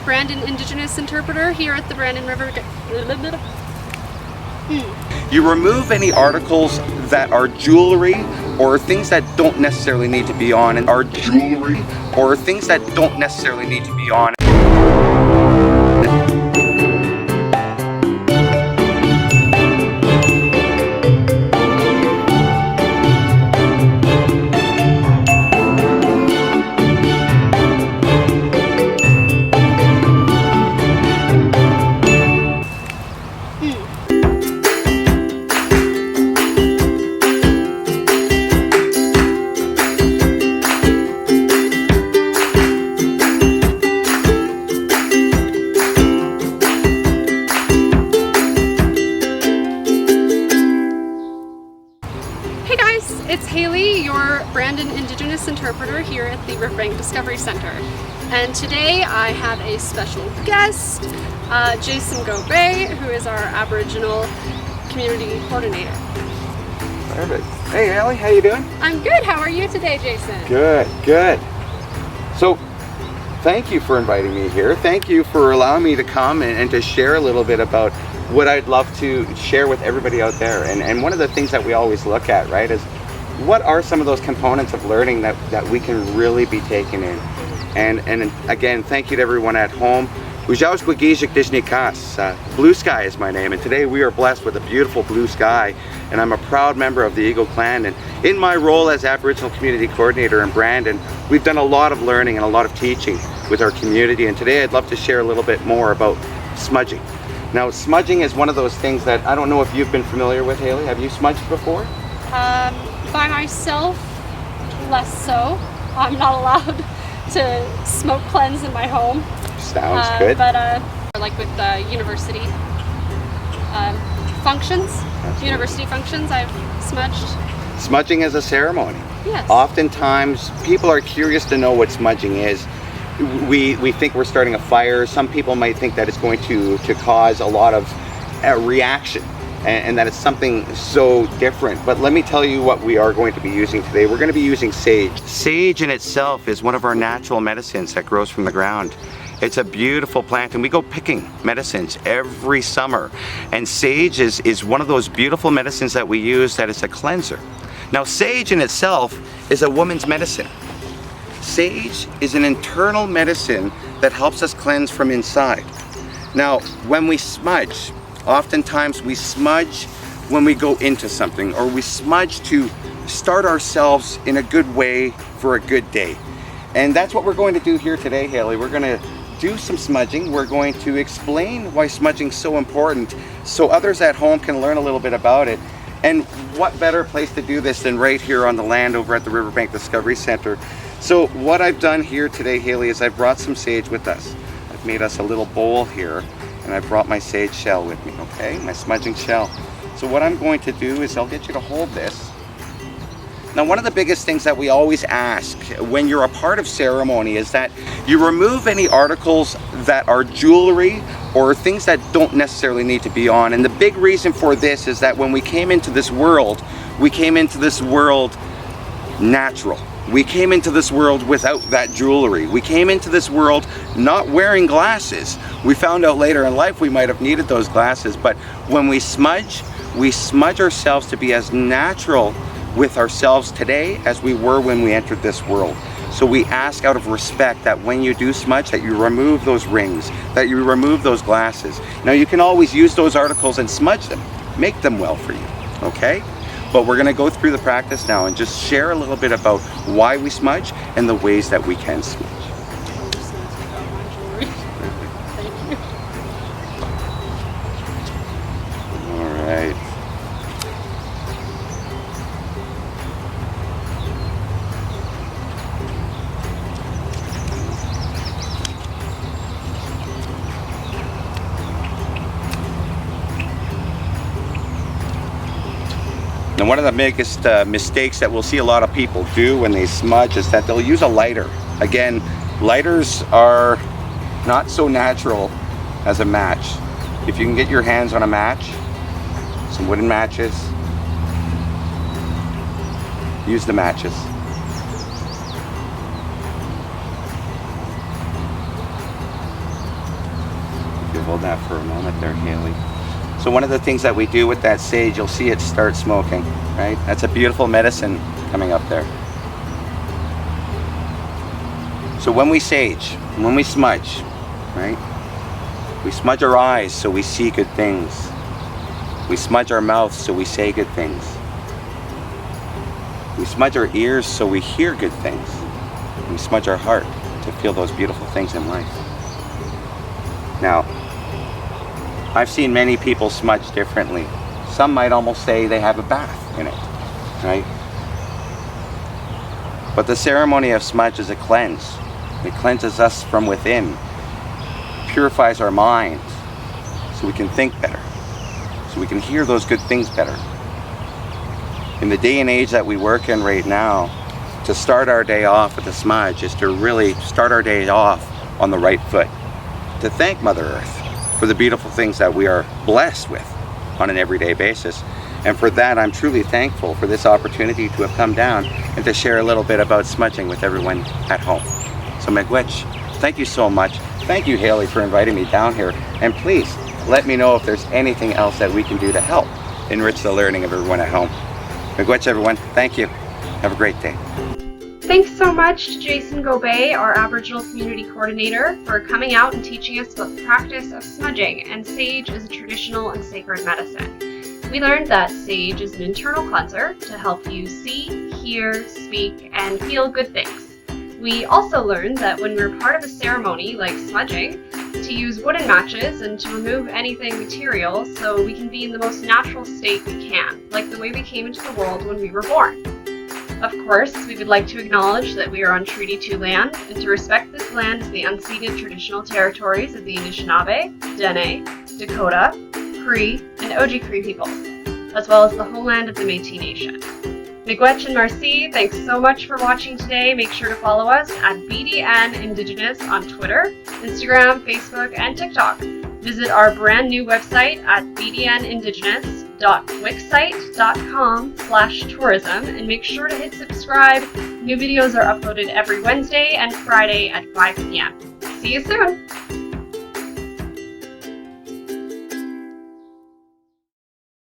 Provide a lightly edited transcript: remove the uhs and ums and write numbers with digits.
Brandon Indigenous Interpreter here at the Brandon River. You remove any articles that are jewelry or things that don't necessarily need to be on, and are jewelry or things that don't necessarily need to be on. Hey guys, it's Hailey, your Brandon Indigenous Interpreter here at the Riverbank Discovery Center. And today I have a special guest, Jason Gobeil, who is our Aboriginal Community Coordinator. Perfect. Hey Hailey, how you doing? I'm good. How are you today, Jason? Good, good. So, thank you for inviting me here. Thank you for allowing me to come and to share a little bit about what I'd love to share with everybody out there. And one of the things that we always look at, right, is what are some of those components of learning that we can really be taken in. And again, thank you to everyone at home. Blue Sky is my name, and today we are blessed with a beautiful blue sky, and I'm a proud member of the Eagle Clan. And in my role as Aboriginal Community Coordinator in Brandon, we've done a lot of learning and a lot of teaching with our community, and today I'd love to share a little bit more about smudging. Now, smudging is one of those things that I don't know if you've been familiar with, Hailey. Have you smudged before? By myself, less so. I'm not allowed to smoke cleanse in my home. Sounds good. But like with the university functions, Absolutely. University functions, I've smudged. Smudging is a ceremony. Yes. Oftentimes, people are curious to know what smudging is. We think we're starting a fire. Some people might think that it's going to cause a lot of reaction, and that it's something so different. But let me tell you what we are going to be using today. We're going to be using sage. Sage in itself is one of our natural medicines that grows from the ground. It's a beautiful plant, and we go picking medicines every summer. And sage is one of those beautiful medicines that we use that is a cleanser. Now, sage in itself is a woman's medicine. Sage is an internal medicine that helps us cleanse from inside. Now, when we smudge, oftentimes we smudge when we go into something, or we smudge to start ourselves in a good way for a good day. And that's what we're going to do here today, Hailey. We're going to do some smudging. We're going to explain why smudging is so important so others at home can learn a little bit about it. And what better place to do this than right here on the land over at the Riverbank Discovery Center. So what I've done here today, Hailey, is I've brought some sage with us. I've made us a little bowl here, and I've brought my sage shell with me, okay? My smudging shell. So what I'm going to do is I'll get you to hold this. Now, one of the biggest things that we always ask when you're a part of ceremony is that you remove any articles that are jewelry or things that don't necessarily need to be on. And the big reason for this is that when we came into this world, we came into this world natural. We came into this world without that jewelry. We came into this world not wearing glasses. We found out later in life we might have needed those glasses, but when we smudge ourselves to be as natural with ourselves today as we were when we entered this world. So we ask out of respect that when you do smudge, that you remove those rings, that you remove those glasses. Now, you can always use those articles and smudge them, make them well for you, okay? But we're gonna go through the practice now and just share a little bit about why we smudge and the ways that we can smudge. Thank you. All right. Now, one of the biggest mistakes that we'll see a lot of people do when they smudge is that they'll use a lighter. Again, lighters are not so natural as a match. If you can get your hands on a match, some wooden matches, use the matches. hold that for a moment there, Hailey. So one of the things that we do with that sage, you'll see it start smoking, right? That's a beautiful medicine coming up there. So when we sage, when we smudge, right? We smudge our eyes so we see good things. We smudge our mouths so we say good things. We smudge our ears so we hear good things. We smudge our heart to feel those beautiful things in life. Now, I've seen many people smudge differently. Some might almost say they have a bath in it, right? But the ceremony of smudge is a cleanse. It cleanses us from within, purifies our minds so we can think better, so we can hear those good things better. In the day and age that we work in right now, to start our day off with a smudge is to really start our day off on the right foot, to thank Mother Earth for the beautiful things that we are blessed with on an everyday basis. And for that, I'm truly thankful for this opportunity to have come down and to share a little bit about smudging with everyone at home. So Miigwech, thank you so much. Thank you, Hailey, for inviting me down here. And please, let me know if there's anything else that we can do to help enrich the learning of everyone at home. Miigwech, everyone. Thank you. Have a great day. Thanks so much to Jason Gobeil, our Aboriginal Community Coordinator, for coming out and teaching us about the practice of smudging and sage as a traditional and sacred medicine. We learned that sage is an internal cleanser to help you see, hear, speak, and feel good things. We also learned that when we're part of a ceremony like smudging, to use wooden matches and to remove anything material so we can be in the most natural state we can, like the way we came into the world when we were born. Of course, we would like to acknowledge that we are on Treaty 2 land, and to respect this land as the unceded traditional territories of the Anishinaabe, Dene, Dakota, Cree, and Oji-Cree peoples, as well as the homeland of the Métis Nation. Miigwech and Marcy, thanks so much for watching today. Make sure to follow us at BDN Indigenous on Twitter, Instagram, Facebook, and TikTok. Visit our brand new website at bdnindigenous.wixsite.com/tourism and make sure to hit subscribe. New videos are uploaded every Wednesday and Friday at 5 p.m. See you soon!